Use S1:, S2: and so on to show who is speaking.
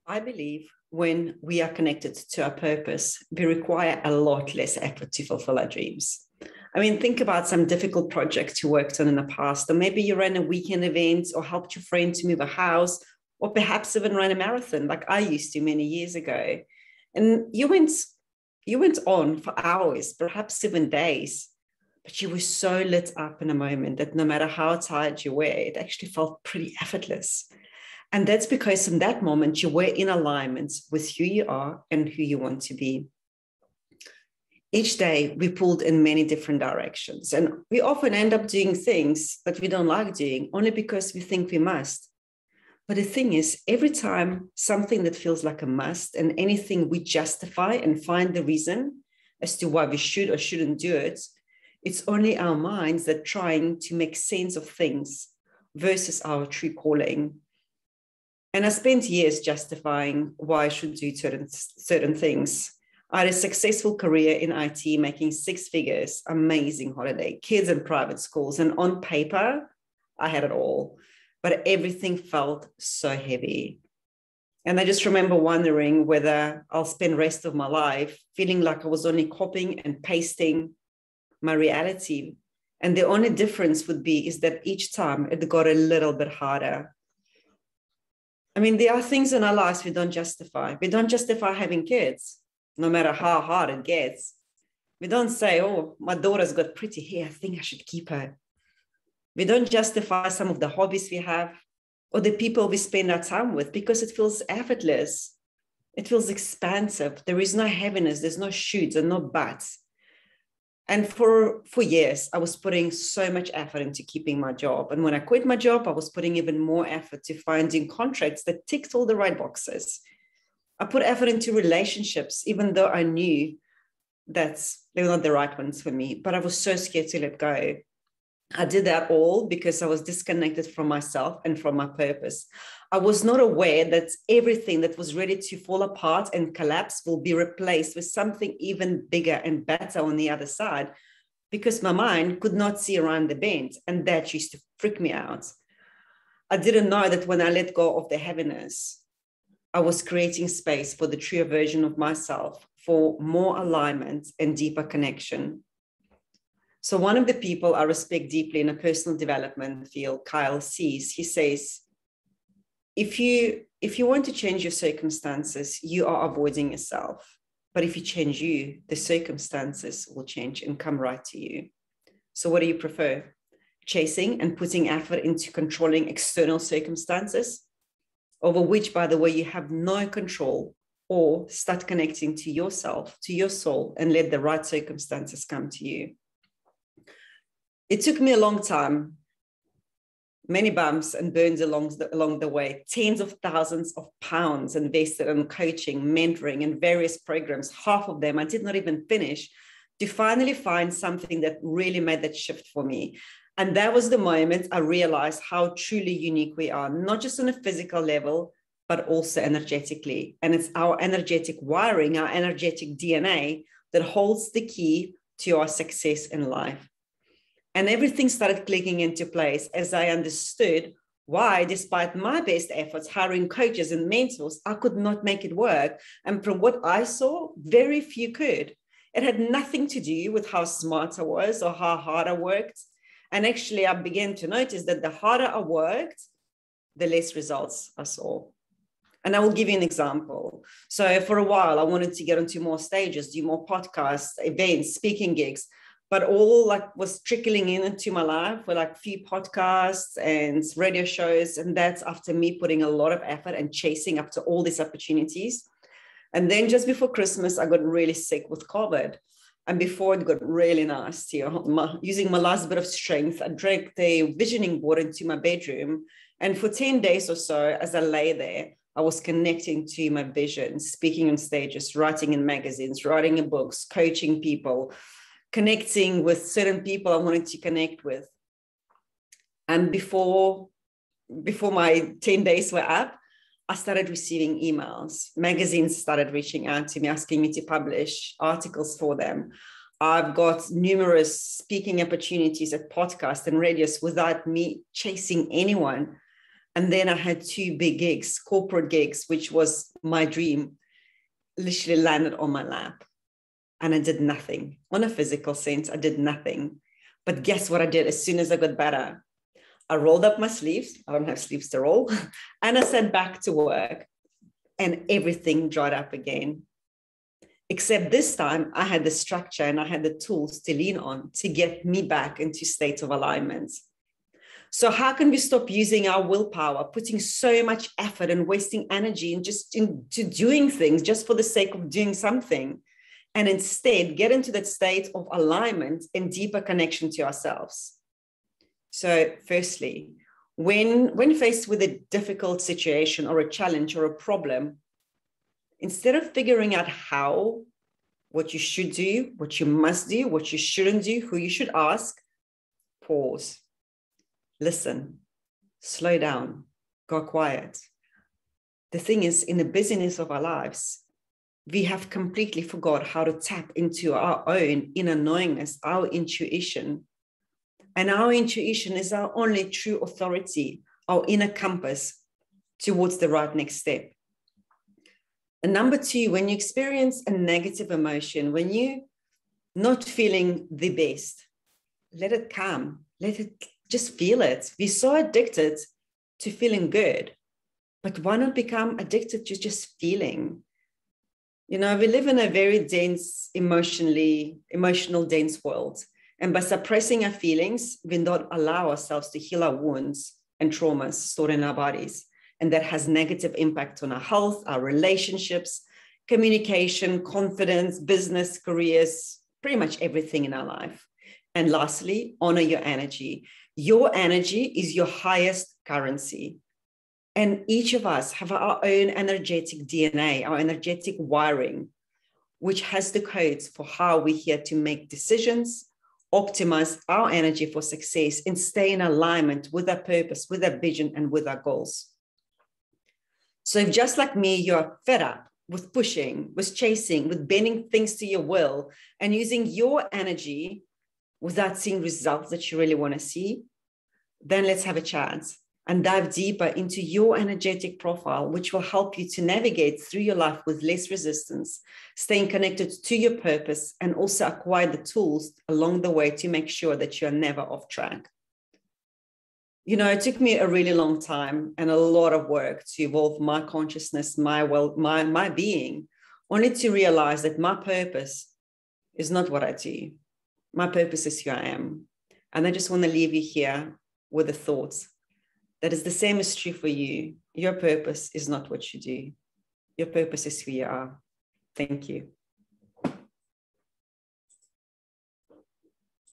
S1: I believe when we are connected to our purpose, we require a lot less effort to fulfill our dreams. I mean, think about some difficult projects you worked on in the past, or maybe you ran a weekend event or helped your friend to move a house, or perhaps even ran a marathon like I used to many years ago. And you went on for hours, perhaps 7 days, but you were so lit up in a moment that no matter how tired you were, it actually felt pretty effortless. And that's because in that moment, you were in alignment with who you are and who you want to be. Each day, we pulled in many different directions. And we often end up doing things that we don't like doing only because we think we must. But the thing is, every time something that feels like a must and anything we justify and find the reason as to why we should or shouldn't do it, it's only our minds that are trying to make sense of things versus our true calling. And I spent years justifying why I should do certain things. I had a successful career in IT, making 6 figures, amazing holiday, kids in private schools. And on paper, I had it all. But everything felt so heavy. And I just remember wondering whether I'll spend the rest of my life feeling like I was only copying and pasting my reality. And the only difference would be is that each time it got a little bit harder. I mean, there are things in our lives we don't justify. We don't justify having kids, no matter how hard it gets. We don't say, oh, my daughter's got pretty hair, I think I should keep her. We don't justify some of the hobbies we have or the people we spend our time with because it feels effortless. It feels expansive. There is no heaviness, there's no shoots and no buts. And for years, I was putting so much effort into keeping my job. And when I quit my job, I was putting even more effort to finding contracts that ticked all the right boxes. I put effort into relationships, even though I knew that they were not the right ones for me, but I was so scared to let go. I did that all because I was disconnected from myself and from my purpose. I was not aware that everything that was ready to fall apart and collapse will be replaced with something even bigger and better on the other side because my mind could not see around the bend, and that used to freak me out. I didn't know that when I let go of the heaviness, I was creating space for the truer version of myself, for more alignment and deeper connection. So one of the people I respect deeply in a personal development field, Kyle Cease, he says, if you want to change your circumstances, you are avoiding yourself. But if you change you, the circumstances will change and come right to you. So what do you prefer? Chasing and putting effort into controlling external circumstances, over which, by the way, you have no control, or start connecting to yourself, to your soul, and let the right circumstances come to you. It took me a long time, many bumps and burns along the way, tens of thousands of pounds invested in coaching, mentoring, and various programs, half of them I did not even finish, to finally find something that really made that shift for me. And that was the moment I realized how truly unique we are, not just on a physical level, but also energetically. And it's our energetic wiring, our energetic DNA that holds the key to our success in life. And everything started clicking into place as I understood why, despite my best efforts, hiring coaches and mentors, I could not make it work. And from what I saw, very few could. It had nothing to do with how smart I was or how hard I worked. And actually, I began to notice that the harder I worked, the less results I saw. And I will give you an example. So for a while, I wanted to get onto more stages, do more podcasts, events, speaking gigs. But all was trickling into my life with a few podcasts and radio shows. And that's after me putting a lot of effort and chasing up to all these opportunities. And then just before Christmas, I got really sick with COVID. And before it got really nasty, using my last bit of strength, I drank the visioning board into my bedroom. And for 10 days or so, as I lay there, I was connecting to my vision, speaking on stages, writing in magazines, writing in books, coaching people, connecting with certain people I wanted to connect with. And before my 10 days were up, I started receiving emails. Magazines started reaching out to me, asking me to publish articles for them. I've got numerous speaking opportunities at podcasts and radios without me chasing anyone. And then I had 2 big gigs, corporate gigs, which was my dream, literally landed on my lap. And I did nothing. On a physical sense, I did nothing. But guess what I did as soon as I got better? I rolled up my sleeves. I don't have sleeves to roll. And I sat back to work and everything dried up again. Except this time I had the structure and I had the tools to lean on to get me back into state of alignment. So how can we stop using our willpower, putting so much effort and wasting energy and just into doing things just for the sake of doing something, and instead get into that state of alignment and deeper connection to ourselves? So firstly, when faced with a difficult situation or a challenge or a problem, instead of figuring out how, what you should do, what you must do, what you shouldn't do, who you should ask, pause, listen, slow down, go quiet. The thing is, in the busyness of our lives, we have completely forgot how to tap into our own inner knowingness, our intuition. And our intuition is our only true authority, our inner compass towards the right next step. And number 2, when you experience a negative emotion, when you're not feeling the best, let it come. Let it just feel it. We're so addicted to feeling good, but why not become addicted to just feeling? You know, we live in a very dense, emotional dense world. And by suppressing our feelings, we don't allow ourselves to heal our wounds and traumas stored in our bodies. And that has negative impact on our health, our relationships, communication, confidence, business, careers, pretty much everything in our life. And lastly, honor your energy. Your energy is your highest currency. And each of us have our own energetic DNA, our energetic wiring, which has the codes for how we're here to make decisions, optimize our energy for success, and stay in alignment with our purpose, with our vision, and with our goals. So if just like me, you're fed up with pushing, with chasing, with bending things to your will and using your energy without seeing results that you really want to see, then let's have a chance and dive deeper into your energetic profile, which will help you to navigate through your life with less resistance, staying connected to your purpose, and also acquire the tools along the way to make sure that you're never off track. You know, it took me a really long time and a lot of work to evolve my consciousness, my being, only to realize that my purpose is not what I do. My purpose is who I am. And I just want to leave you here with the thoughts that is the same is true for you. Your purpose is not what you do. Your purpose is who you are. Thank you.